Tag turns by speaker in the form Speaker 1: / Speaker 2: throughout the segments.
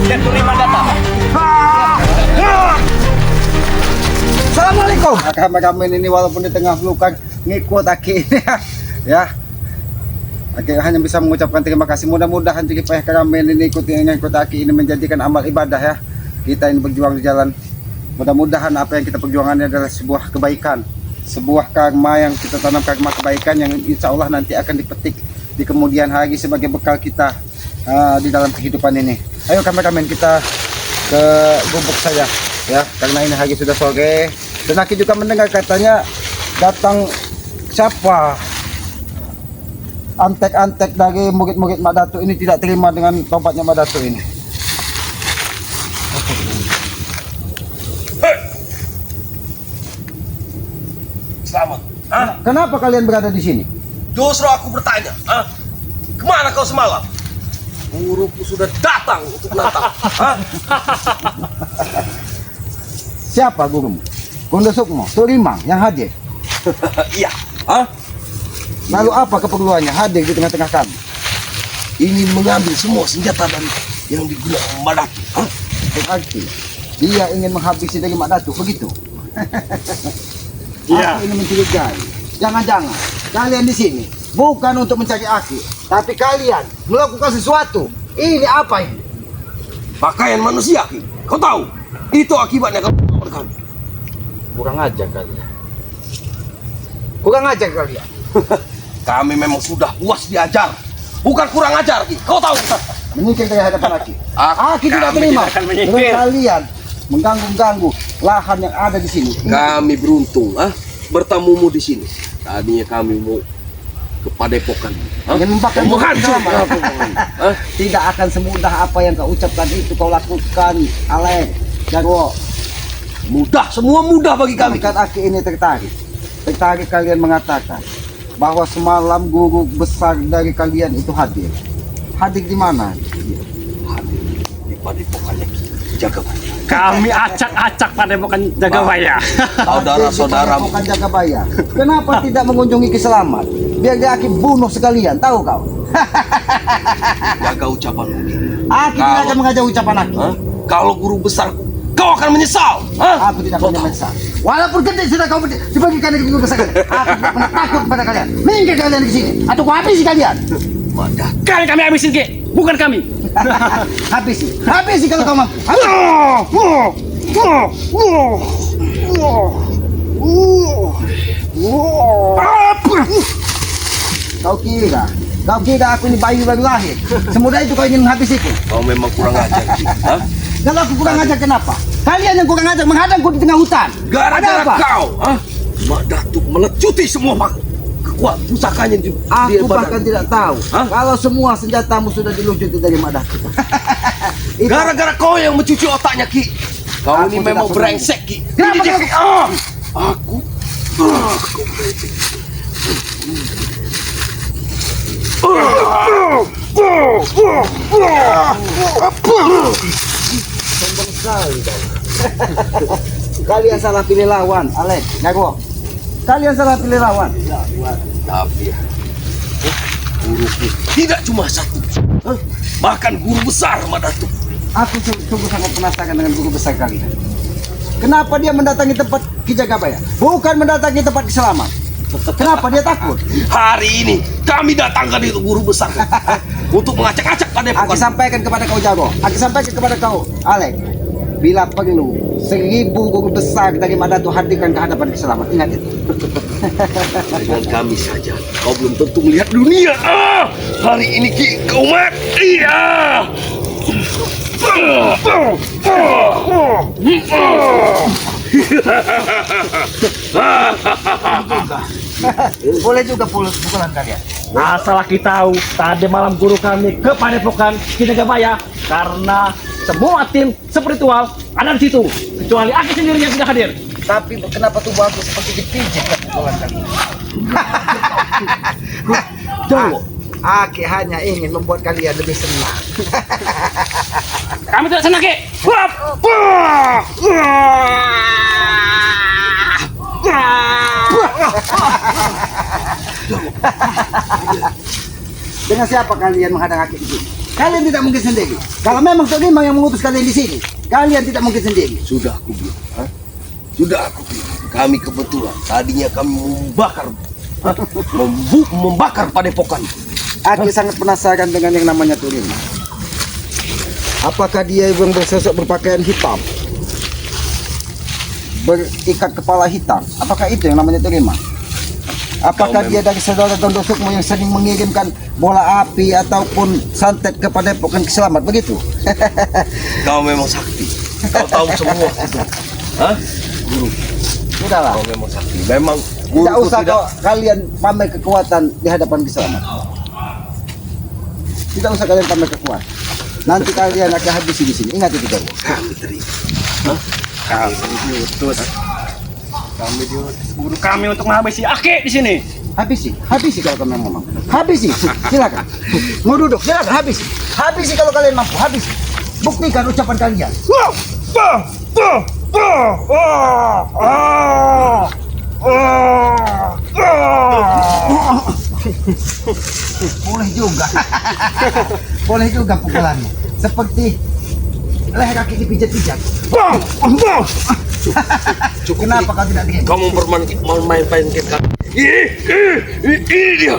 Speaker 1: Dan terima datang.
Speaker 2: Assalamualaikum. Kami ini walaupun di tengah pelukan ngikut Aki ini ya. Aki hanya bisa mengucapkan terima kasih. Mudah-mudahan juga kami ini ngikut Aki ini menjadikan amal ibadah ya. Kita ini berjuang di jalan. Mudah-mudahan apa yang kita perjuangannya adalah sebuah kebaikan, sebuah karma yang kita tanam, karma kebaikan yang insya Allah nanti akan dipetik di kemudian hari sebagai bekal kita di dalam kehidupan ini. Ayo kameramen kita ke gubuk saya ya, karena ini hari sudah sore dan Aki juga mendengar katanya datang siapa antek-antek dari murid-murid Mak Datuk ini tidak terima dengan tobatnya Mak Datuk ini.
Speaker 1: Selamat.
Speaker 2: Kenapa kalian berada di sini?
Speaker 1: Justru aku bertanya, kemana kau semalam? Guruku sudah datang untuk menantang.
Speaker 2: Siapa gurumu? Kondo Sukmo, Turimang yang hadir.
Speaker 1: Iya.
Speaker 2: Lalu apa keperluannya hadir di tengah-tengah kami?
Speaker 1: Ingin mengambil semua senjata dan yang digunakan Mak Datuk.
Speaker 2: Berarti dia ingin menghabisi dari Mak Datuk, begitu?
Speaker 1: Iya.
Speaker 2: Aku ini mencurigai. Jangan-jangan kalian di sini bukan untuk mencari Aki, tapi kalian melakukan sesuatu. Ini apa ini?
Speaker 1: Pakaian manusia, Ki. Kau tahu? Itu akibatnya kau melakukan.
Speaker 2: Kurang ajar kalian. Kurang ajar kalian.
Speaker 1: Kami memang sudah puas diajar. Bukan kurang ajar, Ki. Kau tahu?
Speaker 2: Menyingkir dari hadapan Aki. Aki tidak
Speaker 1: Kami
Speaker 2: terima.
Speaker 1: tidak akan
Speaker 2: Dengan
Speaker 1: menyingkir.
Speaker 2: kalian mengganggu lahan yang ada di sini.
Speaker 1: Kami beruntung, bertemumu di sini. Tadinya kami mau ke Padepokan.
Speaker 2: Ingin membakar
Speaker 1: Mau
Speaker 2: bumi
Speaker 1: hancur.
Speaker 2: selama. Tidak akan semudah apa yang kau ucapkan itu kau lakukan, Alek Jarwo.
Speaker 1: Mudah, semua mudah bagi kami.
Speaker 2: Kan Aki ini tertarik kalian mengatakan bahwa semalam guru besar dari kalian itu hadir. Hadir di mana?
Speaker 1: Hadir di Padepokannya Ki Jagabaya.
Speaker 3: Kami acak-acak pada bukan Jagabaya.
Speaker 1: Saudara-saudara
Speaker 2: Bukan Jagabaya. Kenapa tidak mengunjungi Ki Selamat? Biar dia Aki bunuh sekalian, tahu kau?
Speaker 1: jaga ucapanmu. Ki.
Speaker 2: Aki tidak
Speaker 1: Kalau-
Speaker 2: akan mengajar ucapan Aki.
Speaker 1: Kalau guru besar, kau akan menyesal.
Speaker 2: Aku tidak punya menyesal. Walaupun gede sudah kau dibagikan dari guru besar kalian. Aku tidak pernah takut kepada kalian. Minggir kalian di sini, atau ku habisi kalian.
Speaker 1: Madah.
Speaker 3: Kali kami habisin Ki, bukan kami.
Speaker 2: Habisi kalau kau mampu. Kau kira aku ini bayi baru lahir. Semudah itu kau ingin menghabisiku.
Speaker 1: Kau memang kurang ajar. Ki.
Speaker 2: Kalau aku kurang ajar kenapa? Kalian yang kurang ajar menghadangku di tengah hutan.
Speaker 1: Gara-gara
Speaker 2: Ada apa?
Speaker 1: kau, Mak Datuk melecuti semua kekuatan pusakanya di
Speaker 2: Aku
Speaker 1: badan.
Speaker 2: bahkan tidak tahu kalau semua senjatamu sudah dilucuti dari Mak Datuk. Itu-
Speaker 1: Gara-gara kau yang mencuci otaknya, Ki. Kau
Speaker 2: Aku
Speaker 1: ini
Speaker 2: tidak
Speaker 1: memang
Speaker 2: pernah-
Speaker 1: brengsek, Ki.
Speaker 2: Kenapa
Speaker 1: Ini,
Speaker 2: kau-
Speaker 1: Ki. Aku brengsek.
Speaker 2: Sombong sekali kau. Kalian salah pilih lawan, Alek, Jago. Kalian salah pilih lawan.
Speaker 1: Tapi guruku tidak cuma satu, bahkan guru besar Mak Datuk.
Speaker 2: Aku sungguh sangat penasaran dengan guru besar kalian. Kenapa dia mendatangi tempat Ki Jagabaya? Bukan mendatangi tempat Ki Selamat. Kenapa dia takut?
Speaker 1: Hari ini kami datangkan itu guru besar untuk mengacak-acak pada
Speaker 2: Aku sampaikan kepada kau Jago. Aku sampaikan kepada kau Alek. Bila perlu 1000 guru besar dari Mak Datuk hadirkan ke hadapan Ki Selamat. Ingat itu.
Speaker 1: Dengan kami saja kau belum tentu melihat dunia. Hari ini Ki kau mati.
Speaker 2: Boleh juga pukulan kalian.
Speaker 3: Asal Ki tahu, tadi malam guru kami ke Padepokan Ki Jagabaya karena semua tim spiritual ada di situ, kecuali Aki sendiri yang tidak hadir.
Speaker 2: Tapi kenapa tubuh aku seperti dipijit pukulan kalian?
Speaker 1: Jawa.
Speaker 2: Aki hanya ingin membuat kalian lebih senang.
Speaker 3: Kami tidak senang Ki. Wap!
Speaker 2: Dengan siapa kalian menghadang Aki di sini? Kalian tidak mungkin sendiri. Kalau memang Tok Limang yang mengutus kalian di sini, kalian tidak mungkin sendiri.
Speaker 1: Sudah aku bilang. Sudah aku bilang. Kami kebetulan tadinya kami membakar padepokan.
Speaker 2: Aki sangat penasaran dengan yang namanya Tok Limang. Apakah dia yang bersosok berpakaian hitam, berikat kepala hitam? Apakah itu yang namanya Tok Limang? Apakah dia dari saudara Gondosukmu yang sering mengirimkan bola api ataupun santet kepada Padepokan Kiselamat begitu?
Speaker 1: Kau memang sakti. Kau tahu semua itu. Hah? Guru,
Speaker 2: Sudahlah.
Speaker 1: kau memang sakti. Memang
Speaker 2: Tidak
Speaker 1: guruku
Speaker 2: usah kalian pamer kekuatan di hadapan Kiselamat. Tidak usah kalian pamer kekuatan. Nanti kalian akan habisi di sini. Ingat itu guys.
Speaker 1: Kami terima.
Speaker 3: Kami diutus. Kami diutus guru kami untuk menghabisi Aki di sini.
Speaker 2: Habisi kalau kalian mau. Habisi. Silakan. Mau duduk, silakan habisi. Habisi kalau kalian mampu, habisi. Buktikan ucapan kalian. Boleh juga. Boleh juga pukulannya. Seperti leher kaki dipijat-pijat. Kenapa kau tidak diam?
Speaker 1: Kau mau main-main kita. Ini dia.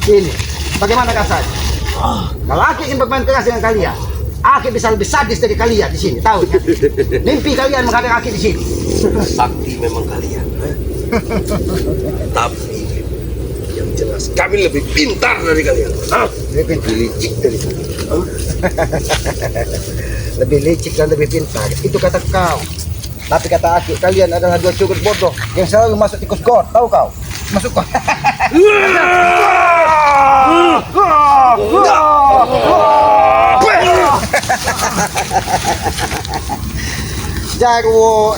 Speaker 2: Ini, bagaimana kasar? Kalau Aki ingin bermain keras dengan kalian, Aki bisa lebih sadis dari kalian di sini, tahu kan? Mimpi kalian menghadang Aki di sini.
Speaker 1: Sakti memang kalian. Tapi yang jelas kami lebih pintar dari kalian.
Speaker 2: Lebih licik dari kalian. Lebih licik dan lebih pintar. Itu kata kau. Tapi kata Aki, kalian adalah dua cukur bodoh yang selalu masuk tikus got, tahu kau? Masuk got.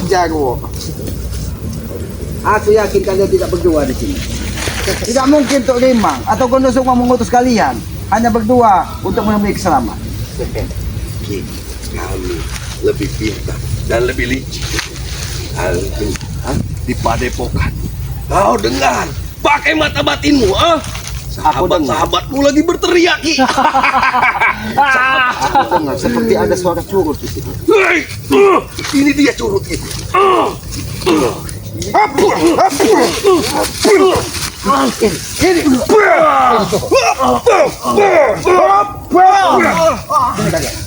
Speaker 2: Jarwo. Aku yakin kalian tidak berdua di sini. Tidak mungkin Tok Limang atau Gondosukmu mengutus kalian hanya berdua untuk menemui keselamatan.
Speaker 1: Kami lebih pintar dan lebih licik. Di padepokan. Kau dengar? Pakai mata batinmu, Sahabat-sahabatmu lagi berteriak, Ki.
Speaker 2: Aku dengar seperti ada suara curut di sini.
Speaker 1: Hei, ini dia curut itu.
Speaker 2: Ini.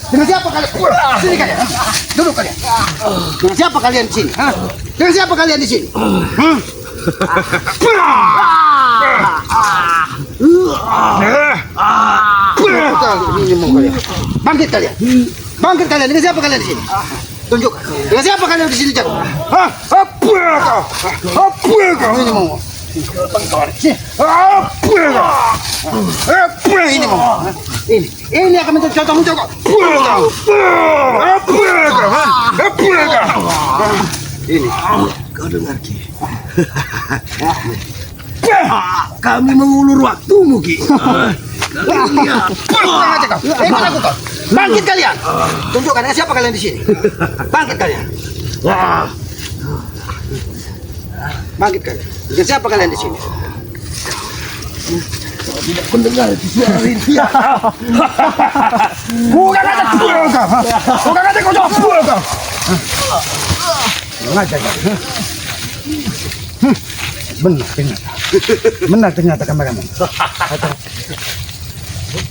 Speaker 2: Dengan siapa kalian? Sini kalian. Duduk kalian. Dengan siapa kalian di sini? Dengan siapa kalian di sini? Ini mau kalian. Bangkit kalian. Bangkit kalian. Dengan siapa kalian di sini? Tunjuk. Dengan siapa kalian di sini, Jago? Ini mau. Ini mau. Ini akan menjadi contoh mencoba. Ini.
Speaker 1: Kau dengar, Ki? Kami mengulur waktumu, Ki.
Speaker 2: Ikut aku kau. Bangkit kalian. Tunjukkan dengan siapa kalian di sini. Bangkit kalian. Bangkit kalian. Dengan siapa kalian di sini?
Speaker 1: Tidak mendengar itu suara rintihan.
Speaker 2: Bukan kata kau. Bukan kata kau jawab kau. Ngajar kau. Benar ternyata kameramen.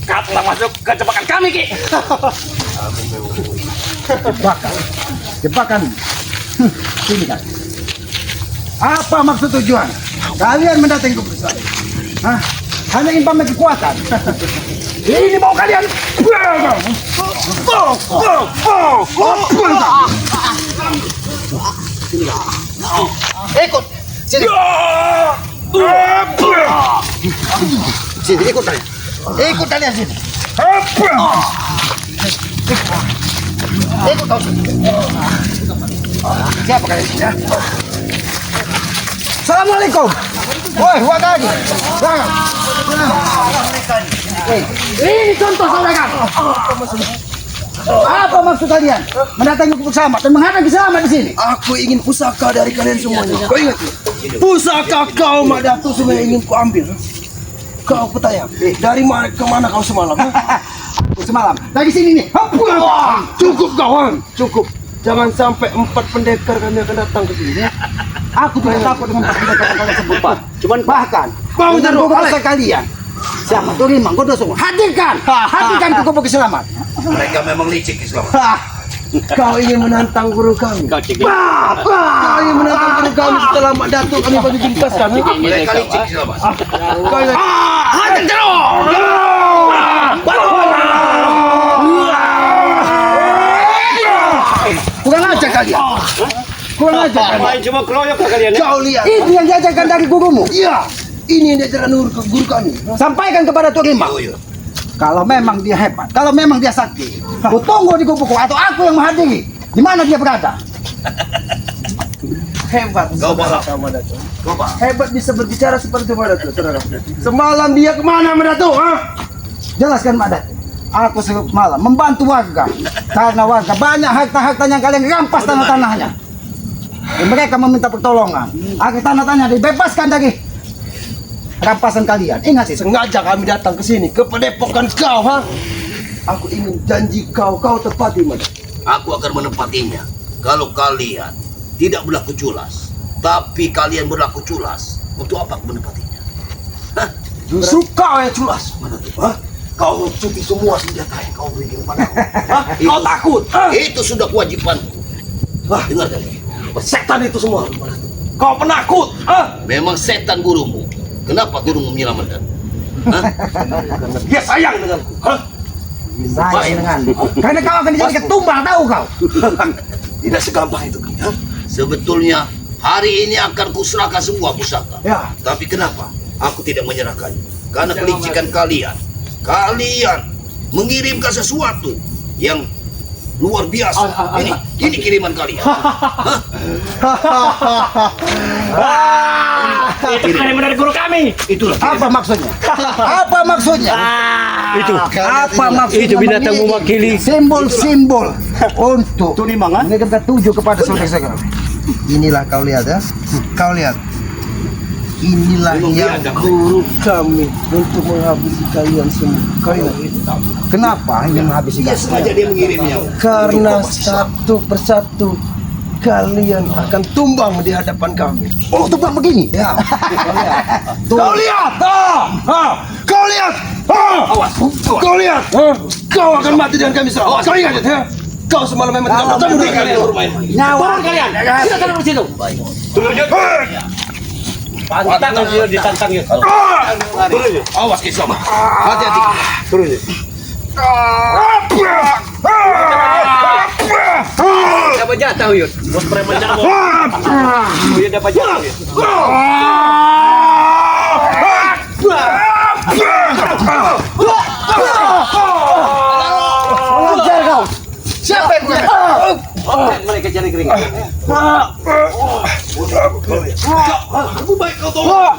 Speaker 3: Kau telah masuk ke jebakan kami, Ki.
Speaker 2: Jebakan. Sini kan. Apa maksud tujuan? Kalian mendatangi ke saya. Hanya ingin pamer kekuatan. Ini mau kalian. Ikut. Sini. Sini ikut kalian. Ikut kalian sini. Ikut kau sini. Siapa kalian sini? Assalamualaikum. Woi, wakani. Ini contoh saudara. Apa maksud kalian? Mendatangi Kiselamat dan menghadang Kiselamat di sini?
Speaker 1: Aku ingin pusaka dari kalian semuanya. Kau ingat? Pusaka kau, Mak Datu, semua ingin ku ambil. Kau petayang, dari mana ke mana kau semalam?
Speaker 2: Semalam dari sini nih.
Speaker 1: Wah, cukup kawan, cukup. Jangan sampai 4 pendekar kami akan datang ke sini. Ya?
Speaker 2: Aku tidak takut dengan pendekar kalian sebut. Cuman bahkan
Speaker 1: Bau
Speaker 2: dengan
Speaker 1: jeruk,
Speaker 2: kuku kalian. Siapa tuh Rimang? Godosong. Hadirkan kuku selamat.
Speaker 1: Mereka memang licik Islam. Kau ingin menantang guru kami.
Speaker 3: Kau cek.
Speaker 1: Kau ingin menantang guru kami setelah Mak Datuk kami bagi jengkaskan.
Speaker 3: Mereka licik
Speaker 1: Islam. Kau ingin hadir
Speaker 2: Kurang ajar kalian. Kurang ajar kalian.
Speaker 3: Main cuma keroyok kalian.
Speaker 1: Kau lihat.
Speaker 2: Itu yang diajarkan dari gurumu.
Speaker 1: Iya. Ini yang diajarkan guru kami.
Speaker 2: Sampaikan kepada Tuh Rimang. Kalau memang dia hebat, kalau memang dia sakti, aku tunggu di kubuku atau aku yang menghadiri. Di mana dia berada?
Speaker 1: Hebat. Kau balap.
Speaker 2: Hebat bisa berbicara seperti Mak Datuk, saudara.
Speaker 1: Semalam dia kemana Mak Datuk?
Speaker 2: Jelaskan Mak Datuk. Aku semalam membantu warga karena warga banyak harta-hartanya yang kalian rampas tanah-tanahnya. Dan mereka meminta pertolongan agar tanah-tanahnya dibebaskan dari rampasan kalian. Ingat itu.
Speaker 1: Sengaja kami datang ke sini ke padepokan kau, Aku ingin janji kau tepati, Mak.
Speaker 4: Aku akan menepatinya. Kalau kalian tidak berlaku culas, tapi kalian berlaku culas, untuk apa aku menepatinya?
Speaker 1: Justru kau yang culas, Mak Datuk. Kau cuti semua senjata yang kau berikan padaku. Kau takut?
Speaker 4: Itu sudah kewajibanku. Dengar kalian.
Speaker 1: Setan itu semua. Kau penakut.
Speaker 4: Memang setan gurumu. Kenapa gurumu menyelamatkan?
Speaker 1: Karena dia sayang denganku.
Speaker 2: Saya dengan. Karena kau akan dijadikan tumbal, tahu kau?
Speaker 1: Tidak segampang itu.
Speaker 4: Sebetulnya hari ini akan kuserahkan semua pusaka.
Speaker 1: Ya.
Speaker 4: Tapi kenapa aku tidak menyerahkannya? Karena kelicikan kalian. Kalian mengirimkan sesuatu yang luar biasa. Ini kiriman kalian.
Speaker 3: Itu kiriman dari guru kami.
Speaker 4: Itulah.
Speaker 2: Apa maksudnya? Apa maksudnya?
Speaker 3: Itu.
Speaker 2: Apa maksudnya?
Speaker 3: Itu binatang mewakili.
Speaker 2: Simbol-simbol untuk mengirimkan tuju kepada saudara-saudara. Inilah kau lihat ya. Kau lihat. Inilah yang guru kami untuk menghabisi kalian semua. Kau ingat? Kenapa ingin menghabisi
Speaker 4: Dia
Speaker 2: kalian?
Speaker 4: sengaja dia mengirimnya.
Speaker 1: Karena satu persatu kalian akan tumbang di hadapan kami.
Speaker 2: Oh, tumbang begini?
Speaker 1: Ya.
Speaker 2: Kau
Speaker 1: lihat. Kau lihat.
Speaker 4: Awas.
Speaker 1: Kau lihat. Kau akan mati dengan kami serang. Kau ingat ya? Kau semalam memang tidak bertemu dengan kalian bermain.
Speaker 2: Nyawa
Speaker 3: Kalian. Kita taruh di situ. Pantang dia ditantang ya.
Speaker 4: Awas Kisoma. Hati-hati.
Speaker 3: Dapat jatah Yud. Bos preman jago. Dia dapat jatah.
Speaker 2: mengajar kau. Siapa yang
Speaker 3: Mereka cari keringat.
Speaker 4: Lebih baik kau tolong.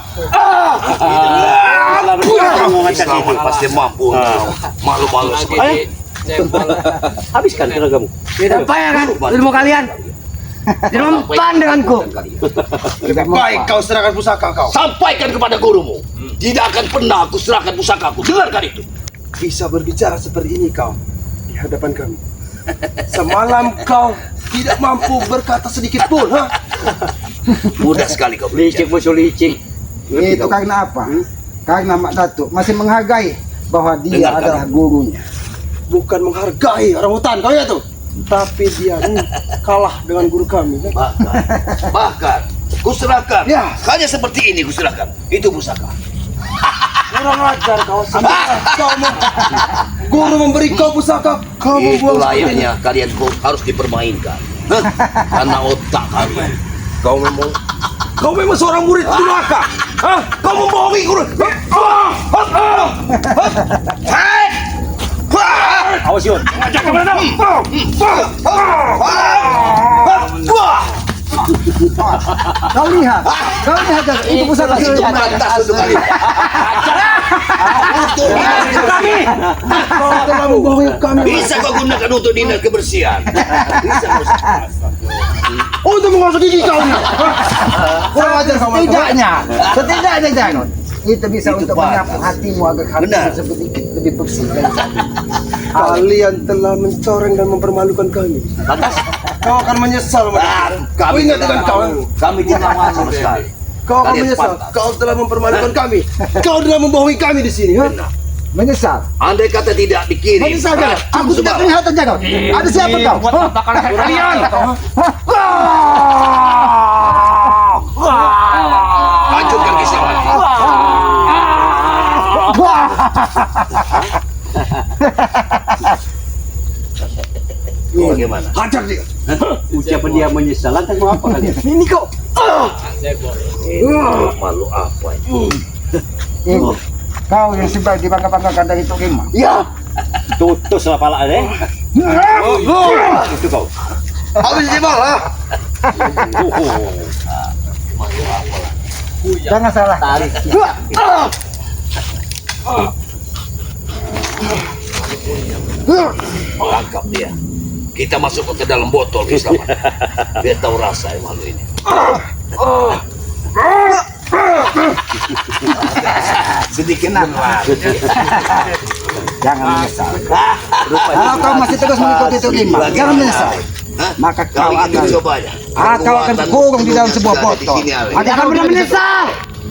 Speaker 4: Pasti mampu. Malu-malu seperti
Speaker 3: Habiskan tenagamu.
Speaker 2: Apa ya kan? Ilmu kalian. Dirempan denganku.
Speaker 1: Lebih baik kau serahkan pusaka kau.
Speaker 4: sampaikan kepada gurumu. Tidak akan pernah aku serahkan pusakaku. Dengarkan itu.
Speaker 1: Bisa berbicara seperti ini kau di hadapan kami. Semalam kau tidak mampu berkata sedikit pun,
Speaker 4: Mudah sekali kau
Speaker 3: Licik
Speaker 4: berbicara.
Speaker 3: musuh licik.
Speaker 2: Itu karena apa? Karena Mak Datuk masih menghargai bahwa dia
Speaker 4: Dengarkan.
Speaker 2: adalah gurunya.
Speaker 1: Bukan menghargai orang hutan kau ya tuh, tapi dia kalah dengan guru kami.
Speaker 4: Bahkan kuserahkan.
Speaker 1: Ya.
Speaker 4: Hanya seperti ini kuserahkan. Itu pusaka.
Speaker 1: Kurang ajar kau. Guru memberi kau pusaka, kau
Speaker 4: Itu
Speaker 1: membuang
Speaker 4: layaknya kalian harus dipermainkan. Karena otak kalian.
Speaker 1: Kau memang seorang murid durhaka. Kau membohongi guru.
Speaker 3: Awas Yud.
Speaker 1: Ngajak ke mana?
Speaker 2: Kau lihat kan? Itu pusaka
Speaker 4: Itu pantas untuk kalian.
Speaker 1: Kau telah membohongi kami.
Speaker 4: Bisa kau gunakan untuk dinas kebersihan. Bisa kau.
Speaker 1: Untuk menggosok gigi kau. Kurang ajar kau.
Speaker 2: Setidaknya jangan. Itu bisa
Speaker 4: Itu
Speaker 2: untuk
Speaker 4: pantas.
Speaker 2: menyapu hatimu agar
Speaker 4: Benar.
Speaker 2: hatimu sedikit lebih bersih dari saat ini.
Speaker 1: Kalian telah mencoreng dan mempermalukan kami.
Speaker 4: Lantas,
Speaker 1: Kau akan menyesal, Mada. Kau
Speaker 4: kami
Speaker 1: ingat
Speaker 4: tidak
Speaker 1: dengan kau.
Speaker 4: mau. Kami tidak mau sama sekali.
Speaker 1: Kau akan
Speaker 4: Kalian
Speaker 1: menyesal.
Speaker 4: pantas.
Speaker 1: Kau telah mempermalukan kami. Kau telah membohongi kami di sini. Ha?
Speaker 4: Benar.
Speaker 2: Menyesal.
Speaker 4: Andai kata tidak dikirim.
Speaker 2: Menyesal kan? Aku tidak
Speaker 4: Sebab-
Speaker 2: kelihatan jaga. Ada siapa kau?
Speaker 3: Buat tampakan leher kalian.
Speaker 4: Hancurkan kisah. Bagaimana?
Speaker 1: Hajar dia.
Speaker 5: Ucapan dia menyesal, lantas mau apa kalian?
Speaker 1: Ini kau.
Speaker 4: Malu apa ini?
Speaker 2: Ini. Kau yang sebaik dibangga-banggakan dari Tok Lima.
Speaker 1: Ya.
Speaker 5: Tutus lah pala deh. Itu kau.
Speaker 1: Habis jebol, ha?
Speaker 2: Jangan salah.
Speaker 5: Tarik.
Speaker 4: Tangkap dia. Kita masuk ke dalam botol Islam. Biar tahu rasa yang malu ini. Sedikit berat.
Speaker 2: Jangan menyesal. Kalau kau masih terus mengikuti Tok Lima, jangan menyesal.
Speaker 4: Hah?
Speaker 2: Maka
Speaker 4: Kau
Speaker 2: kau
Speaker 4: ingin
Speaker 2: akan
Speaker 4: mencobanya.
Speaker 2: kau akan terkurung di dalam sebuah
Speaker 4: Sudah ada di
Speaker 2: botol.
Speaker 4: sini, Ale.
Speaker 2: Agar kau tidak menyesal.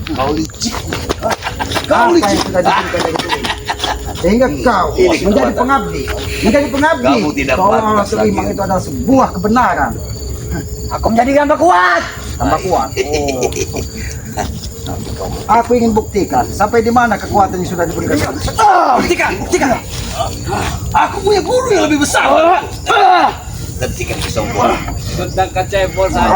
Speaker 1: Kau licik.
Speaker 2: Kau yang sudah diberikan dari Tok Lima. Sehingga kau
Speaker 4: Ini
Speaker 2: menjadi
Speaker 4: kekuatan.
Speaker 2: pengabdi. Menjadi pengabdi.
Speaker 4: Kamu tidak
Speaker 2: Kau
Speaker 4: pantas
Speaker 2: Tok Lima
Speaker 4: lagi.
Speaker 2: itu adalah sebuah kebenaran. Aku menjadi tambah kuat. Tambah kuat. Aku ingin buktikan sampai di mana kekuatan yang sudah diberikan.
Speaker 1: Buktikan. Aku punya guru yang lebih besar.
Speaker 4: Hentikan kesombongan.
Speaker 5: Tentang kecebol saya.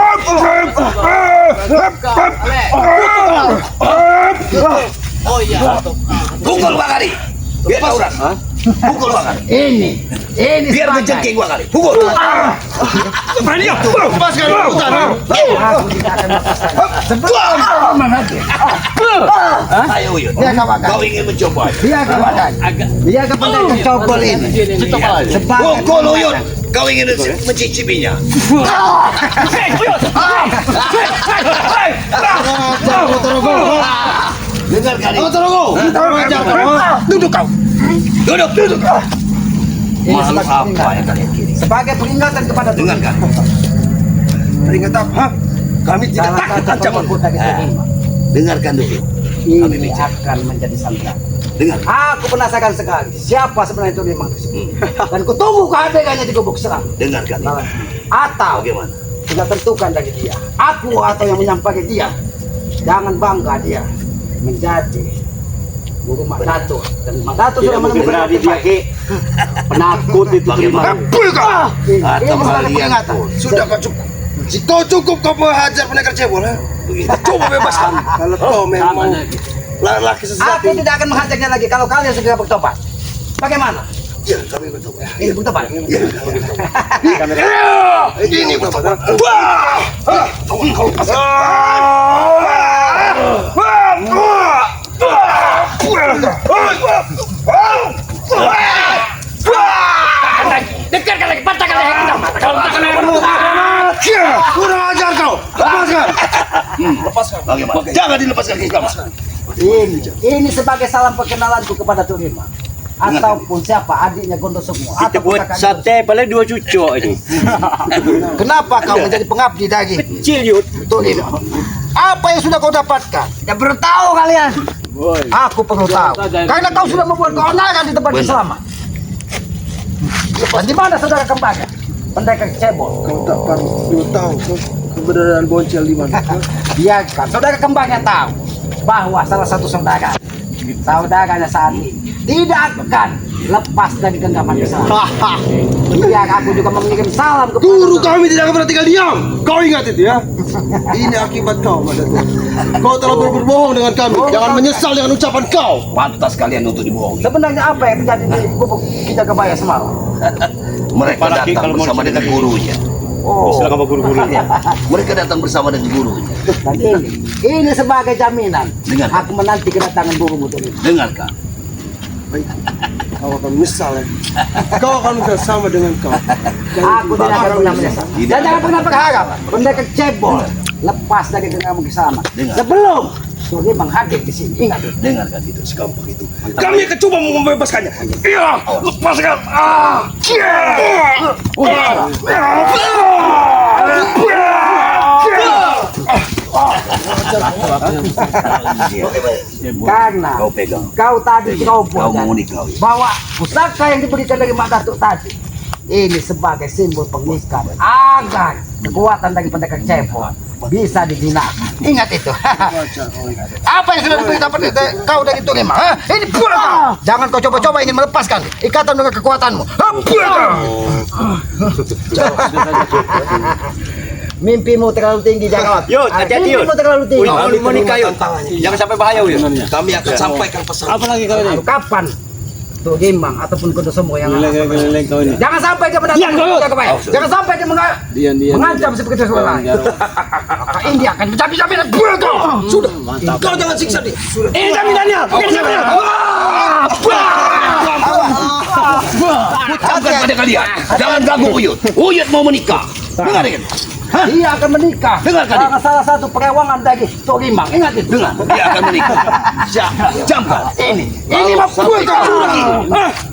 Speaker 5: Oh iya.
Speaker 4: Pukul Bang Ali. Biar tahu rasa. Pukul Bang Ali.
Speaker 2: Ini
Speaker 4: Biar
Speaker 2: sebagai-
Speaker 4: menjengking Bang Ali. Pukul.
Speaker 1: Berani ya? Lepaskan hutan.
Speaker 2: Aku tidak akan lepaskan. Sebelum kau menghadir.
Speaker 4: Ayo Uyut.
Speaker 2: Dia kawakan.
Speaker 4: Kau ingin mencoba.
Speaker 2: Dia kawakan. Dia kepada kecobol ini. Sebagai
Speaker 4: Pukul Uyut. Kau ingin mencicipinya. Dengarkan ini.
Speaker 1: Duduk kau.
Speaker 4: Duduk.
Speaker 2: ini
Speaker 4: Malu
Speaker 2: sebagai
Speaker 4: apa
Speaker 2: peringatan.
Speaker 4: yang kalian kirim?
Speaker 2: Sebagai peringatan kepada
Speaker 4: Dengarkan.
Speaker 1: Teringat apa? Ha? Kami tidak
Speaker 2: salah
Speaker 1: takut
Speaker 2: satu
Speaker 1: ancaman.
Speaker 2: pengikut dari Tok Lima.
Speaker 4: Dengarkan dulu. Kami
Speaker 2: Ini
Speaker 4: bicara.
Speaker 2: akan menjadi sandera.
Speaker 4: Dengar.
Speaker 2: Aku penasaran sekali siapa sebenarnya Tok Lima. Dan kutunggu kehadirannya di gubuk seram.
Speaker 4: Dengarkan ini.
Speaker 2: Atau
Speaker 4: Bagaimana?
Speaker 2: sudah tentukan dari dia. Aku atau yang menyampaikan dia. Jangan bangga dia menjadi guru Mak Dato. Dan Mak Dato sudah menemukan
Speaker 5: Berani dia ke penakut itu
Speaker 4: Bagaimana?
Speaker 5: terima.
Speaker 1: Kabul kau.
Speaker 2: Ini
Speaker 4: Atau
Speaker 2: sebagai
Speaker 4: kalian
Speaker 2: peringatan.
Speaker 4: pun.
Speaker 1: Sudah kau cukup. Jika kau cukup kau menghajar pendekar cebol, ha?
Speaker 4: Begitu.
Speaker 1: Coba bebaskan. Kalau kau memang laki sesat
Speaker 2: Aku tidak akan menghajarnya lagi kalau kalian segera bertobat. Bagaimana?
Speaker 1: Ya, kami bertobat.
Speaker 2: Ini bertobat.
Speaker 1: Ini bertobat. Wah! Kau
Speaker 3: Dekatkan lagi, patahkan leher kita. Patahkan lehermu.
Speaker 1: kurang ajar kau. Lepaskan.
Speaker 4: Bagaimana? Jangan dilepaskan ke kamu.
Speaker 2: Ini sebagai salam perkenalanku kepada Tok Lima. Ataupun siapa adiknya Gondosukmo.
Speaker 5: Kita
Speaker 2: ataupun
Speaker 5: buat
Speaker 2: kakaknya.
Speaker 5: sate paling 2 cucuk ini.
Speaker 2: Kenapa kau menjadi pengabdi dari
Speaker 5: Kecil yut.
Speaker 2: Tok Lima? Apa yang sudah kau dapatkan? Tidak perlu tahu kalian. Aku perlu tahu. Karena kau sudah membuat keonaran di tempat
Speaker 4: Benar.
Speaker 2: selama. Dan di mana saudara kembangnya? Pendekar cebol.
Speaker 1: Kau tak perlu tahu keberadaan Boncel di mana.
Speaker 2: Biarkan saudara kembangnya tahu bahwa salah satu saudaranya saat ini tidak akan lepas dari genggaman Islam. Biar aku juga mengirim salam kepada
Speaker 1: Guru
Speaker 2: saudara.
Speaker 1: kami tidak akan pernah tinggal diam. Kau ingat itu ya. Ini akibat kau, Madato. Kau telah berbohong dengan kami. Jangan menyesal dengan ucapan kau.
Speaker 4: Pantas kalian untuk dibohongi.
Speaker 2: Sebenarnya apa yang terjadi di gubuk kita kebaya semalam?
Speaker 4: Mereka
Speaker 5: Apalagi
Speaker 4: datang
Speaker 5: kalau mau
Speaker 4: bersama dengan gurunya.
Speaker 2: Oh,
Speaker 5: Silakan sama guru-gurunya.
Speaker 4: Mereka datang bersama dengan gurunya.
Speaker 2: dan ini sebagai jaminan.
Speaker 4: Dengar.
Speaker 2: Aku menanti kedatangan gurumu itu.
Speaker 4: Dengarkan.
Speaker 1: Kau akan menyesal ya. Kau akan bersama dengan kau.
Speaker 2: Aku tidak akan pernah menyesal.
Speaker 4: Tidak.
Speaker 2: Dan jangan pernah berharap pendekar cebol lepas dari genggaman bersama.
Speaker 4: Dengar.
Speaker 2: Sebelum
Speaker 6: Tuh menghadir di sini. Ingat itu.
Speaker 4: Dengarkan itu, segampang itu.
Speaker 1: Kami akan coba membebaskannya. Iya, lepaskan.
Speaker 6: Karena
Speaker 4: Kau pegang.
Speaker 6: kau tadi ceroboh
Speaker 4: Kau mau nikah.
Speaker 6: bahwa pusaka yang diberikan dari Mak Datuk tadi ini sebagai simbol pengikat agar kekuatan dari pendekar cepot bisa digunakan. Ingat itu. Apa yang sudah diberitahu kau dari itu memang? Ini pura. Jangan kau coba-coba ingin melepaskan ikatan dengan kekuatanmu. Mimpimu terlalu tinggi, jangan.
Speaker 5: Yud, hati-hati, Yud.
Speaker 6: Mimpimu terlalu tinggi.
Speaker 5: Uyut mau nikah, Yud. Jangan sampai bahaya, Uyut.
Speaker 4: Kami akan sampaikan pesan.
Speaker 5: Apa lagi kau ini?
Speaker 6: Kapan tuh Gimbang ataupun kudu semua yang
Speaker 5: Geleng kau ini.
Speaker 6: jangan sampai dia mendatang jangan sampai dia mengancam seperti seorang lain. Maka ini akan mencapi-capi dan buang. Sudah,
Speaker 1: Kau jangan siksa dia.
Speaker 3: Ini jaminannya.
Speaker 4: Ucapkan pada kalian, jangan ganggu Uyut. Uyut mau menikah. Dengarkan.
Speaker 6: dia akan menikah
Speaker 4: Dengarkan
Speaker 6: karena salah satu perewangan dari Tok Gimbang. Ingat itu.
Speaker 4: Dengar, dia akan menikah. Jamkan.
Speaker 6: Ini mah
Speaker 4: Sampai kau lagi.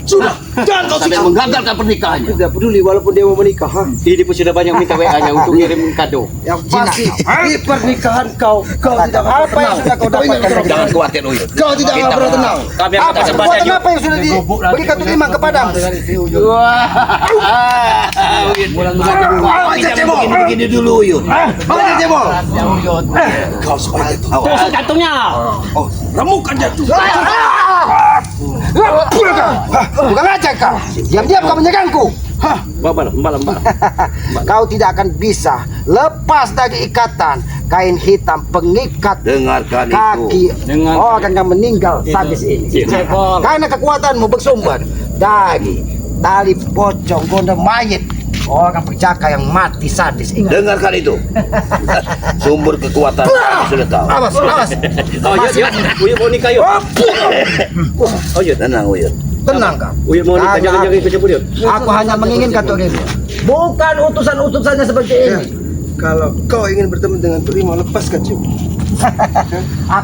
Speaker 4: Sudah, jangan kau siksa menggagalkan pernikahannya.
Speaker 2: Tidak peduli walaupun dia mau menikah.
Speaker 5: Ini pun sudah banyak minta WA-nya untuk kirim kado.
Speaker 2: Yang pasti di pernikahan kau tidak akan
Speaker 6: apa yang sudah kau dapatkan?
Speaker 4: Jangan khawatir Uyut.
Speaker 2: Kau tidak akan pernah tenang.
Speaker 5: Kami akan
Speaker 6: Apa
Speaker 5: kasih
Speaker 6: kekuatan
Speaker 5: baca
Speaker 6: apa yang sudah diberikan Tok Gimbang kepadamu?
Speaker 4: Jangan begini dulu Uyut. Kau sebagai itu.
Speaker 3: Tusuk jantungnya.
Speaker 1: Remukan jatuh.
Speaker 6: Bukan aja kau. Diam-diam kau menyerangku.
Speaker 5: malam.
Speaker 6: Kau tidak akan bisa lepas dari ikatan kain hitam pengikat
Speaker 4: Dengarkan
Speaker 6: kaki orang yang meninggal sadis ini. Karena kekuatanmu bersumber dari tali pocong gondol mayit orang perjaka yang mati sadis. Ingat.
Speaker 4: Dengarkan itu. Sumber kekuatan sudah tahu.
Speaker 6: Awas.
Speaker 5: Oh, Yud. Uyut mau nikah, Yud. Oh, Yud.
Speaker 4: Tenang Uyut.
Speaker 6: Tenang kau.
Speaker 5: Uyut mau nikah, jangan ikut campur, Yud.
Speaker 6: Aku hanya menginginkan Tok Gimbang. Bukan utusan-utusannya seperti ini.
Speaker 1: Kalau kau ingin bertemu dengan Turimang, lepaskan Cip.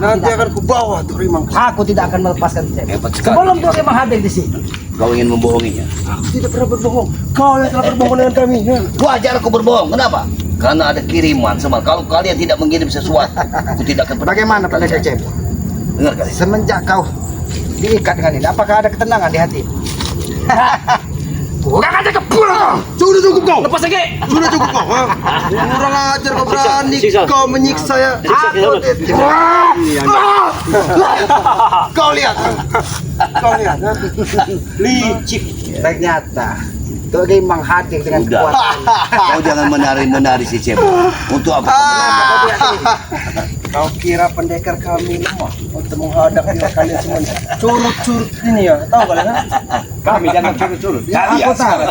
Speaker 1: Nanti akan kubawa Turimang.
Speaker 6: Aku tidak akan melepaskan Cep.
Speaker 4: Hebat sekali.
Speaker 6: Sebelum Tok Gimbang hadir di sini.
Speaker 4: Kau ingin membohonginya.
Speaker 1: Aku tidak pernah berbohong. Kau yang telah berbohong dengan kami.
Speaker 4: Wajar aku berbohong. Kenapa? Karena ada kiriman. Kalau kalian tidak mengirim sesuatu, aku tidak akan pernah.
Speaker 6: Bagaimana pendekar Cep?
Speaker 4: Dengarkan.
Speaker 6: Semenjak kau diikat dengan ini, apakah ada ketenangan di hati? Kurang aja kepala.
Speaker 1: Sudah cukup kau.
Speaker 3: Lepas lagi.
Speaker 1: Sudah cukup kau. Kurang ajar kau berani
Speaker 5: Siksa.
Speaker 1: kau menyiksa ya. Kau lihat. Kau lihat. Licik.
Speaker 6: Ternyata Tok Gimbang hadir dengan
Speaker 4: Udah.
Speaker 6: kekuatan.
Speaker 4: Kau jangan menari si Cep. Untuk apa?
Speaker 1: Kau kira pendekar kami lemah untuk menghadapi kalian semuanya. Curut-curut ini ya. Tahu kalian?
Speaker 5: Kami jangan curut-curut.
Speaker 6: Aku tahu.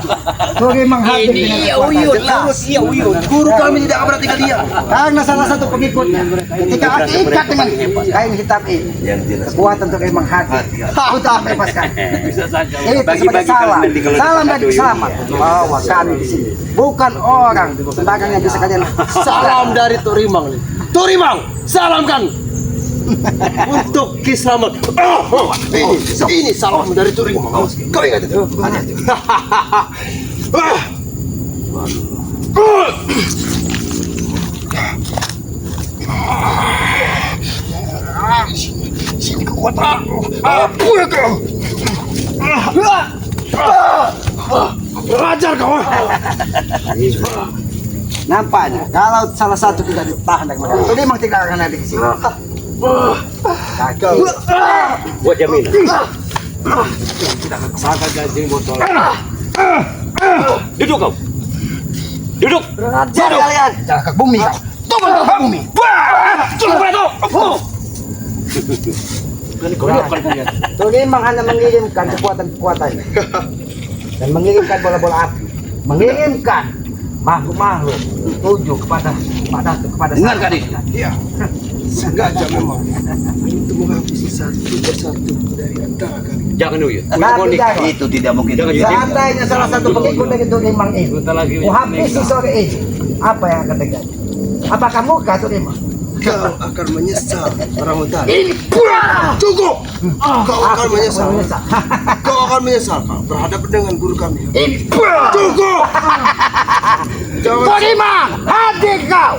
Speaker 6: Tok Gimbang hadir dengan kekuatan.
Speaker 1: Iya Uyut. Guru kami tidak akan berarti dia.
Speaker 6: Karena salah satu pengikutnya ketika aku ikat dengan kain hitam ini,
Speaker 4: Yang jelas.
Speaker 6: kekuatan Tok Gimbang hadir. Aku tak melepaskan.
Speaker 5: Bisa saja.
Speaker 6: Ini sebagai
Speaker 5: Bagi-bagi
Speaker 6: salam.
Speaker 5: nanti kalau
Speaker 6: Salam
Speaker 5: ada
Speaker 6: dan
Speaker 5: kado, Yud.
Speaker 6: selamat bahwa kami di sini bukan orang sembarang yang bisa kalian
Speaker 1: Salam dari Turimang nih. Turimang, salamkan untuk Kislamet. Ini salam dari Turimang. Kau ingat itu? Sini kekuatan. Apa kau? Ajar kau.
Speaker 6: nampaknya kalau salah satu tidak ditahan dari mereka, Tok Gimbang tidak akan ada di sini. Kaki.
Speaker 5: Buat jaminan. Duduk kau. Duduk.
Speaker 6: Ajar kalian. Jangan ke bumi kau. Tunggu ke bumi. Tok Gimbang hanya mengirimkan kekuatan-kekuatannya dan mengirimkan bola-bola api, mengirimkan makhluk-makhluk tuju kepada kepada
Speaker 4: Dengarkan itu.
Speaker 1: Iya. Sengaja memang untuk menghabisi satu persatu dari antara kalian.
Speaker 5: Jangan Uyut.
Speaker 6: Tapi jangan.
Speaker 4: Itu tidak mungkin.
Speaker 6: Seandainya salah satu pengikut dari Tok Gimbang ini, habisi sore ini, apa yang akan terjadi? Apakah murka Tok Gimbang?
Speaker 1: Kau akan menyesal, Ramadan. Cukup. Kau akan menyesal. Kau akan menyesal kau berhadapan dengan guru kami. Cukup.
Speaker 6: Torimang, hati kau.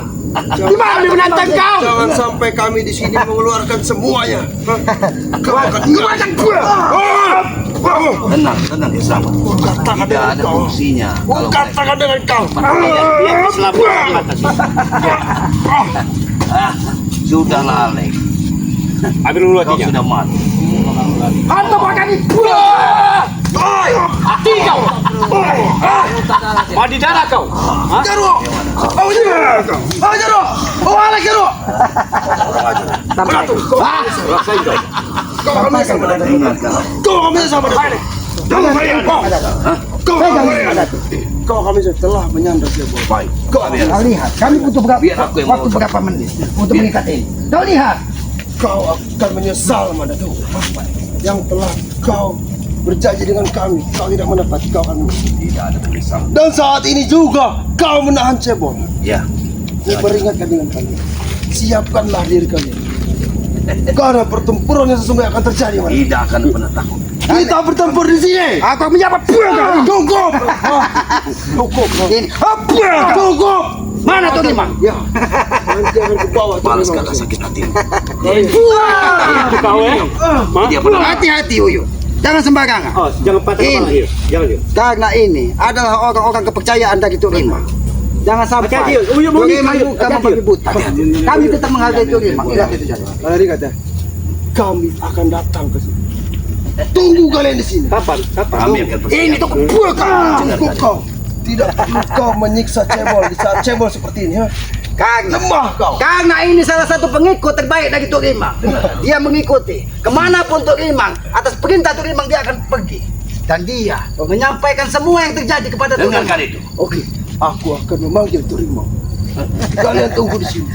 Speaker 6: Di mana menantang kau?
Speaker 1: Jangan sampai kami di sini mengeluarkan semuanya. Kau akan
Speaker 4: Tenang, tenang ya sama.
Speaker 1: katakan
Speaker 4: Tidak
Speaker 1: dengan
Speaker 4: ada
Speaker 1: kau.
Speaker 4: fungsinya. Kalau
Speaker 1: Katakan dengan kau.
Speaker 5: Dia keselamatan atas.
Speaker 4: Sudahlah Alex.
Speaker 5: Ambil dulu
Speaker 4: Kau
Speaker 5: hatinya.
Speaker 4: sudah mati.
Speaker 6: Hantu makan itu.
Speaker 5: Hati kau. Mandi darah kau. Hah?
Speaker 1: Jaro. Oh iya kau. Oh Jaro. Oh Alex Jaro.
Speaker 5: Rasain kau.
Speaker 1: Kau akan menyesal. Kau akan menyesal pada kau. Jangan bayang kau. Kau akan menyesal. Kau akan menyesal telah menyandar dia bola. Baik. Kau akan
Speaker 6: Kau lihat, kami butuh
Speaker 4: Biar aku yang
Speaker 6: waktu
Speaker 4: mau.
Speaker 6: berapa menit untuk mengikat ini. Kau lihat.
Speaker 1: Kau akan menyesal Madatu. Yang telah kau berjanji dengan kami. Kau tidak menepati. Kau akan menyesal.
Speaker 4: Tidak ada penyesalan.
Speaker 1: Dan saat ini juga kau menahan cebol.
Speaker 4: Ya.
Speaker 1: Saya peringatkan dengan kalian. Siapkanlah diri kalian. Karena pertempuran yang sesungguhnya akan terjadi. Madatu.
Speaker 4: Tidak akan pernah takut.
Speaker 1: Kita bertempur di sini.
Speaker 6: Aku menyapa
Speaker 1: Cukup. Cukup.
Speaker 6: ini.
Speaker 1: Cukup.
Speaker 6: Mana Torimang?
Speaker 1: Ya. Nanti akan kubawa.
Speaker 4: Balaskanlah sakit hatimu.
Speaker 5: Kau ya.
Speaker 4: Dia pernah
Speaker 6: Hati-hati Uyu. Jangan sembarangan.
Speaker 5: Oh, jangan patah kepala dia. Jangan dia.
Speaker 6: Karena ini adalah orang-orang kepercayaan dari Torimang. Jangan sampai
Speaker 5: Hati-hati, Uyu mau
Speaker 6: Torimang
Speaker 5: nikah,
Speaker 6: bukan
Speaker 5: hati-hati.
Speaker 6: membabi buta. Kami tetap menghargai Torimang. Ingat itu saja.
Speaker 1: Mari kata. Kami akan datang ke sini. Tunggu kalian di sini.
Speaker 5: Kapan? Kapan?
Speaker 4: kami akan bersiap.
Speaker 6: Ini tuh
Speaker 1: Cukup kau. Tidak perlu kau menyiksa cebol di saat cebol seperti ini. Ya. Lemah kau.
Speaker 6: Karena ini salah satu pengikut terbaik dari Torimang. Dia mengikuti kemanapun Torimang, atas perintah Torimang dia akan pergi. Dan dia menyampaikan semua yang terjadi kepada
Speaker 4: Dengarkan
Speaker 6: Torimang.
Speaker 4: itu.
Speaker 1: Oke. Aku akan memanggil Torimang. Kalian tunggu di sini.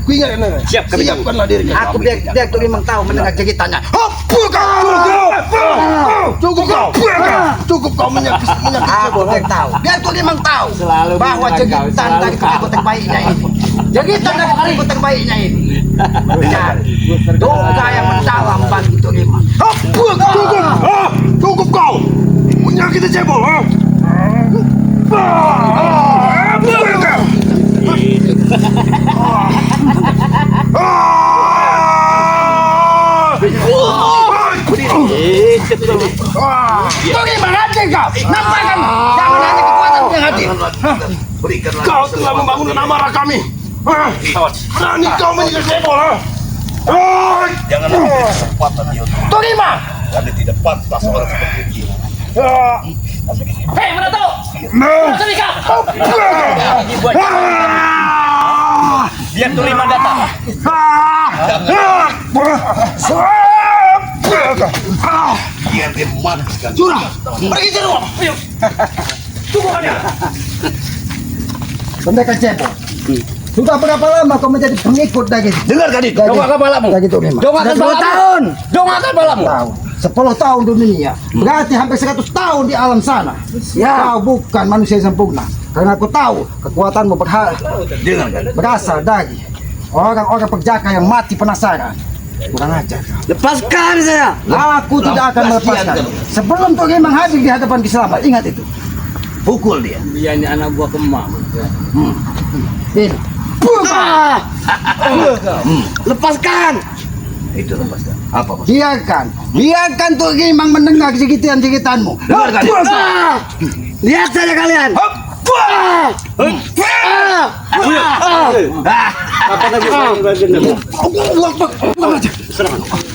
Speaker 1: Ku ingat kan?
Speaker 5: Siap, kami
Speaker 1: Siapkanlah diri kalian.
Speaker 6: Aku biar Torimang tahu mendengar ceritanya.
Speaker 1: Cukup kau. Cukup kau menyakiti
Speaker 6: Aku
Speaker 1: cebol.
Speaker 6: biar tahu. Biar Torimang tahu
Speaker 5: Selalu
Speaker 6: bahwa
Speaker 5: menyerang kau,
Speaker 6: cegitan
Speaker 5: selalu
Speaker 6: dari pengikut terbaiknya ini. Cegitan dari pengikut terbaiknya ini. Dan duka yang mendalam bagi Torimang.
Speaker 1: Cukup kau. Menyakiti cebol.
Speaker 6: Torimang hati kau. Nampak kan? Jangan hanya kekuatan yang hati.
Speaker 4: Berikanlah
Speaker 1: Kau telah membangun amarah kami. Berani kau menyiksa cebol.
Speaker 4: Jangan ambil kesempatan dia untuk
Speaker 6: Torimang.
Speaker 4: kami tidak pantas orang seperti dia.
Speaker 3: Hei, mana tahu? Sini kau.
Speaker 5: Biar Torimang datang.
Speaker 4: Biar dia manaskan.
Speaker 1: Pergi Jaro.
Speaker 6: Pendekar cebol. Sudah berapa lama kau menjadi pengikut dari
Speaker 4: Dengarkan itu.
Speaker 6: Dongakkan balamu. Dari Torimang.
Speaker 3: Dongakkan
Speaker 6: Sudah 10
Speaker 3: balamu.
Speaker 6: tahun.
Speaker 3: Dongakkan balamu.
Speaker 6: Tahun. 10 tahun di dunia. Berarti hampir 100 tahun di alam sana. Kau bukan manusia yang sempurna. Karena aku tahu kekuatanmu
Speaker 4: Dengarkan.
Speaker 6: berasal dari orang-orang perjaka yang mati penasaran. Kurang ajar.
Speaker 3: Lepaskan saya.
Speaker 6: Aku tidak akan melepaskan. Sebelum Torimang hadir di hadapan Kiselamat, ingat itu.
Speaker 4: Pukul dia.
Speaker 3: Dia ini anak buah kemang.
Speaker 6: Ini.
Speaker 3: Lepaskan.
Speaker 4: Itu lepaskan. Apa maksud?
Speaker 6: Biarkan Torimang mendengar cerita-ceritaanmu.
Speaker 4: Dengarkan itu.
Speaker 3: Lihat saja kalian.
Speaker 5: Kapan lagi kau berdendam?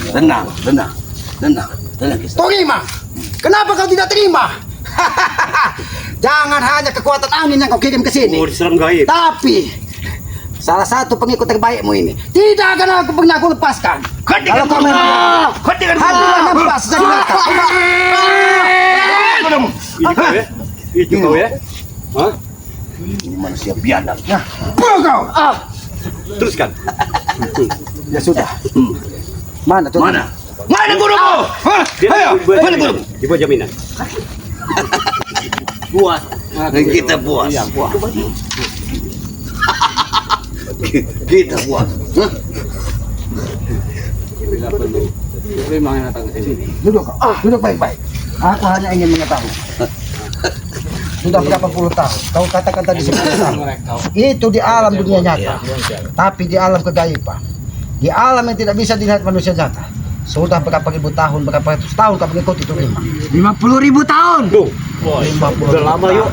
Speaker 4: Tenang, tenang, tenang, tenang. Kisah.
Speaker 6: Torimang, kenapa kau tidak terima? Jangan hanya kekuatan angin yang kau kirim ke sini.
Speaker 5: Oh, diserang gaib.
Speaker 6: Tapi salah satu pengikut terbaikmu ini tidak akan aku pernah aku lepaskan. Kalau kau memang hatilah nafas dari mereka.
Speaker 5: Itu kau ya? Itu kau ya? Hah?
Speaker 4: Ini manusia biadab.
Speaker 6: Kau.
Speaker 5: Teruskan.
Speaker 6: Ya sudah. Mana tuh?
Speaker 4: Mana? Mana gurumu?
Speaker 5: Dia
Speaker 4: Mana gurumu?
Speaker 5: di bawah jaminan.
Speaker 3: Buat.
Speaker 4: Kita puas.
Speaker 5: Iya, buah.
Speaker 4: Kita buat. Hah?
Speaker 6: Duduk kau. Duduk baik-baik. Aku hanya ingin mengetahui. Sudah berapa puluh tahun kau katakan tadi itu di alam dunia nyata, tapi di alam kegaiban, di alam yang tidak bisa dilihat manusia nyata. Sudah berapa ribu tahun, berapa ratus tahun kau mengikuti itu lima?
Speaker 5: 50.000 tahun. Duh,
Speaker 6: 50
Speaker 5: udah lama yuk.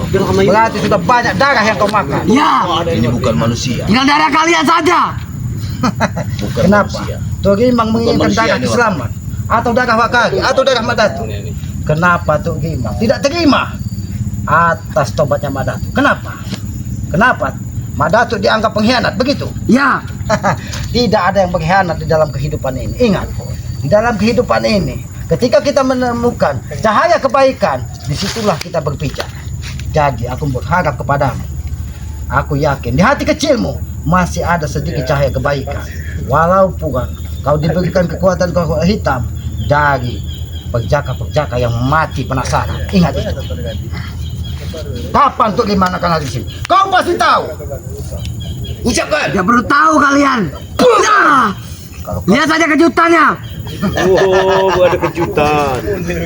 Speaker 5: Udah lama yuk.
Speaker 6: Berarti sudah banyak darah yang kau makan.
Speaker 5: Ya,
Speaker 4: Ini bukan manusia.
Speaker 5: tinggal darah kalian saja.
Speaker 4: Bukan
Speaker 6: Kenapa?
Speaker 4: manusia.
Speaker 6: Tuh Gimang menginginkan
Speaker 4: manusia
Speaker 6: darah
Speaker 4: ini,
Speaker 6: Kislamat atau darah Wakagi atau darah Madatu? Kenapa Tuh Gimang tidak terima atas tobatnya Madatu? Kenapa? Kenapa? Madatu dianggap pengkhianat begitu?
Speaker 5: Ya,
Speaker 6: Tidak ada yang berkhianat di dalam kehidupan ini. Ingat, di dalam kehidupan ini, ketika kita menemukan cahaya kebaikan, disitulah kita berpijak. Jadi aku berharap kepadamu. Aku yakin di hati kecilmu masih ada sedikit cahaya kebaikan. Walaupun kau diberikan kekuatan hitam dari perjaka-perjaka yang mati penasaran. Ingat itu. Kapan tuh gimana kan di sini? Kau pasti tahu.
Speaker 4: Ucapkan.
Speaker 5: tidak perlu tahu kalian. Nah, lihat saja kejutannya.
Speaker 3: Oh, ada kejutan.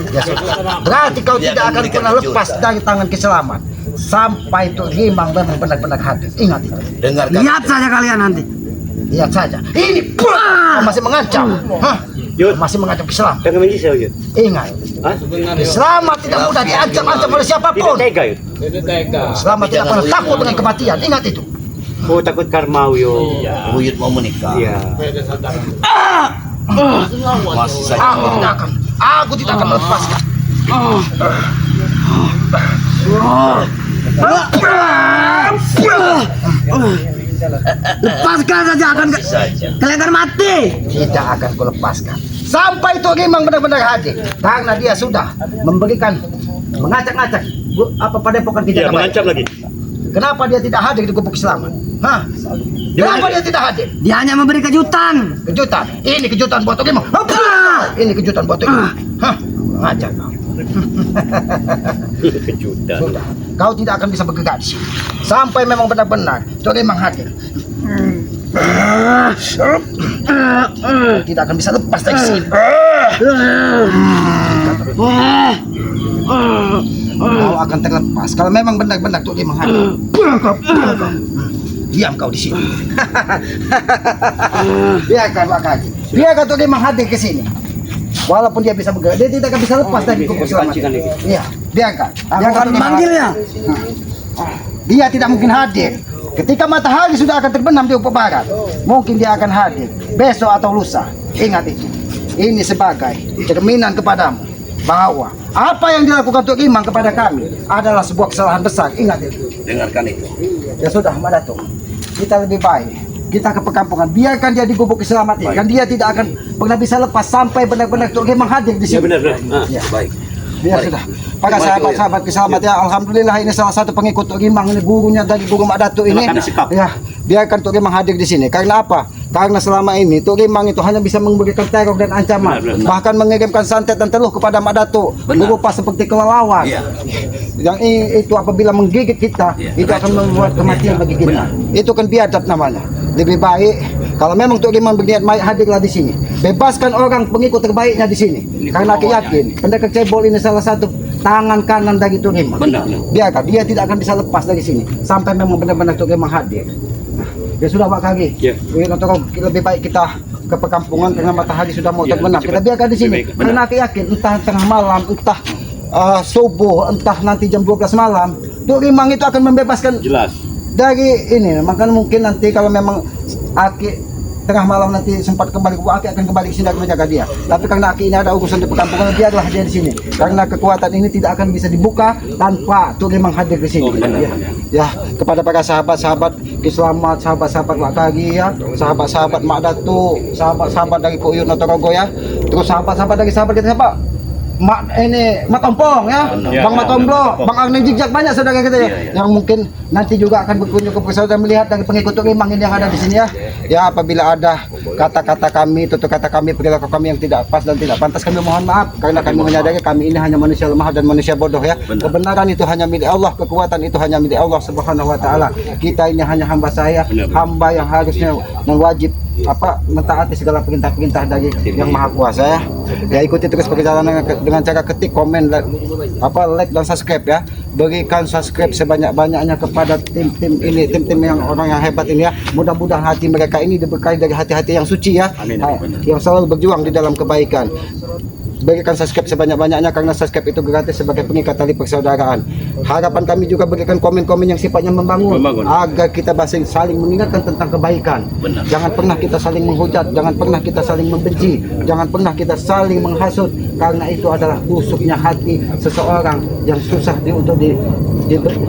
Speaker 6: Ya sudah. Berarti kau
Speaker 4: Dia
Speaker 6: tidak
Speaker 4: akan
Speaker 6: akan
Speaker 4: memberikan
Speaker 6: pernah
Speaker 4: kejutan.
Speaker 6: lepas dari tangan Kiselamat sampai itu Gimang memang benar-benar hadir. Ingat itu.
Speaker 4: Dengarkan.
Speaker 5: Lihat saja kalian nanti.
Speaker 6: Lihat saja. Ini kau masih mengancam. Hah?
Speaker 3: Yud.
Speaker 6: Kau masih mengancam Kiselamat.
Speaker 3: Jangan menjadi saya, Yud.
Speaker 6: Ingat.
Speaker 3: Hah?
Speaker 6: Kiselamat tidak mudah diancam-ancam oleh
Speaker 3: Tidak
Speaker 6: siapapun.
Speaker 3: tega, Yud.
Speaker 6: Kiselamat tidak pernah takut dengan kematian. Ingat itu.
Speaker 3: Oh, takut karmau, Yud.
Speaker 4: Buyut mau menikah.
Speaker 3: Iya.
Speaker 4: Masih saja.
Speaker 6: Aku tidak akan melepaskan.
Speaker 5: Lepaskan saja akan
Speaker 4: Saja.
Speaker 5: kalian akan mati.
Speaker 6: Tidak akan kulepaskan sampai itu Gimang benar-benar hadir, karena dia sudah memberikan mengacak-ngacak apa padepokan kita.
Speaker 3: Dia mengancam lagi.
Speaker 6: Kenapa dia tidak hadir di gubuk Selamat? Hah? Kenapa dia tidak hadir?
Speaker 5: Dia hanya memberi kejutan.
Speaker 6: Kejutan. Ini kejutan buat Gimang. Ini kejutan buat Gimang. Hah? Ngajak kau.
Speaker 3: Kejutan.
Speaker 6: Sudah. Kau tidak akan bisa bergerak di sini sampai memang benar-benar Gimang hadir. Tidak akan bisa lepas dari sini. Kau akan terlepas kalau memang benar-benar Gimang hadir. Diam kau di sini. Biarkan Wakagi. Biarkan Gimang hadir ke sini. Walaupun dia bisa bergerak, dia tidak akan bisa lepas dari gubuk Selamat. Iya, biarkan. Biarkan Gimang
Speaker 5: Manggilnya.
Speaker 6: dia tidak mungkin hadir. Ketika matahari sudah akan terbenam di ufuk barat, mungkin dia akan hadir besok atau lusa. Ingat itu. Ini sebagai cerminan kepadamu bahwa apa yang dilakukan Gimang kepada kami adalah sebuah kesalahan besar. Ingat itu.
Speaker 4: Dengarkan itu.
Speaker 6: Ya sudah, Madatu. Kita lebih baik kita ke perkampungan. Biarkan dia di gubuk Kiselamat ini. Kan dia tidak akan pernah bisa lepas sampai benar-benar Gimang hadir di
Speaker 3: Ya
Speaker 6: sini.
Speaker 3: benar, benar.
Speaker 6: Ya.
Speaker 4: Baik.
Speaker 6: Ya
Speaker 4: Mari.
Speaker 6: sudah. Para
Speaker 4: Mari,
Speaker 6: sahabat-sahabat Kiselamat ya, alhamdulillah ini salah satu pengikut Gimang, ini gurunya dari guru Mak Datuk ini.
Speaker 3: Silakan sikap.
Speaker 6: Ya, biarkan Gimang hadir di sini. Karena apa? Karena selama ini Gimang itu hanya bisa memberikan teror dan ancaman,
Speaker 3: Benar, benar.
Speaker 6: bahkan mengirimkan santet dan teluh kepada Mak Datuk
Speaker 4: Benar.
Speaker 6: berupa seperti kelelawar.
Speaker 4: Iya.
Speaker 6: Yang itu apabila menggigit kita,
Speaker 4: Iya.
Speaker 6: itu akan membuat kematian bagi kita. Itu kan biadab namanya. Lebih baik kalau memang Gimang berniat baik, hadirlah di sini. Bebaskan orang pengikut terbaiknya di sini. Karena aku yakin pendekar cebol ini salah satu tangan kanan dari Gimang.
Speaker 4: Benar.
Speaker 6: Biarkan dia tidak akan bisa lepas dari sini sampai memang benar-benar Gimang hadir. Nah, ya sudah Pak Kagi.
Speaker 3: Ya.
Speaker 6: Lebih baik kita ke perkampungan karena matahari sudah mau
Speaker 3: Ya,
Speaker 6: terbenam.
Speaker 3: cepat.
Speaker 6: Kita biarkan di sini.
Speaker 3: Lebih baik.
Speaker 6: Karena aku yakin entah tengah malam, entah subuh, entah nanti jam 12 malam, Gimang itu akan membebaskan
Speaker 3: Jelas.
Speaker 6: dari ini. Maka mungkin nanti kalau memang Aki tengah malam nanti sempat kembali ke Aki akan kembali ke sini akan menjaga dia. Tapi karena Aki ini ada urusan di perkampungan, biarlah dia di sini. Karena kekuatan ini tidak akan bisa dibuka tanpa Gimang hadir di sini. Ya, kepada para sahabat-sahabat Kiselamat, sahabat-sahabat Wakagi ya, sahabat-sahabat Mak Datuk, sahabat-sahabat dari Puyut Notorogo ya, terus sahabat-sahabat dari sahabat kita siapa?
Speaker 2: Matompong ya, Bang Matomblo, Bang Agni Jigjak, banyak saudara kita ya, yang mungkin nanti juga akan berkunjung ke saudara melihat dari pengikut Rimang ini yang ada di sini ya. Ya, apabila ada kata-kata kami, tutur kata kami, perilaku kami yang tidak pas dan tidak pantas, kami mohon maaf karena kami menyadari kami ini hanya manusia lemah dan manusia bodoh ya. Kebenaran itu hanya milik Allah, kekuatan itu hanya milik Allah Subhanahu wa taala. Kita ini hanya hamba saya, hamba yang harusnya dan wajib mentaati segala perintah-perintah dari yang maha kuasa ya. Ya, ikuti terus perjalanan dengan cara ketik, komen, like dan subscribe ya. Berikan subscribe sebanyak-banyaknya kepada tim-tim ini, tim-tim yang orang yang hebat ini ya. Mudah-mudahan hati mereka ini diberkahi dari hati-hati yang suci ya. Yang selalu berjuang di dalam kebaikan. Berikan subscribe sebanyak-banyaknya karena subscribe itu gratis sebagai pengikat tali persaudaraan. Harapan kami juga berikan komen-komen yang sifatnya membangun agar kita saling mengingatkan tentang kebaikan. Jangan pernah kita saling menghujat, jangan pernah kita saling membenci, jangan pernah kita saling menghasut karena itu adalah busuknya hati seseorang yang susah untuk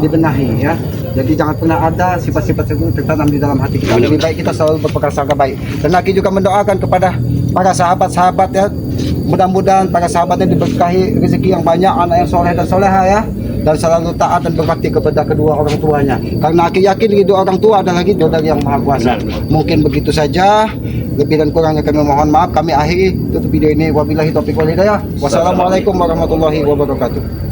Speaker 2: dibenahi ya. Jadi jangan pernah ada sifat-sifat itu tertanam di dalam hati kita. Lebih baik kita selalu berprasangka baik. Dan Aki juga mendoakan kepada para sahabat-sahabat ya. Mudah-mudahan para sahabatnya diberkahi rezeki yang banyak, anak yang soleh dan soleha ya, dan selalu taat dan berbakti kepada kedua orang tuanya. Karena Aki yakin kedua orang tua adalah ridho dari yang maha kuasa. Mungkin begitu saja. Lebih dan kurangnya kami mohon maaf. Kami akhiri tutup video ini. Wabillahi taufiq wal hidayah. Wassalamualaikum warahmatullahi wabarakatuh.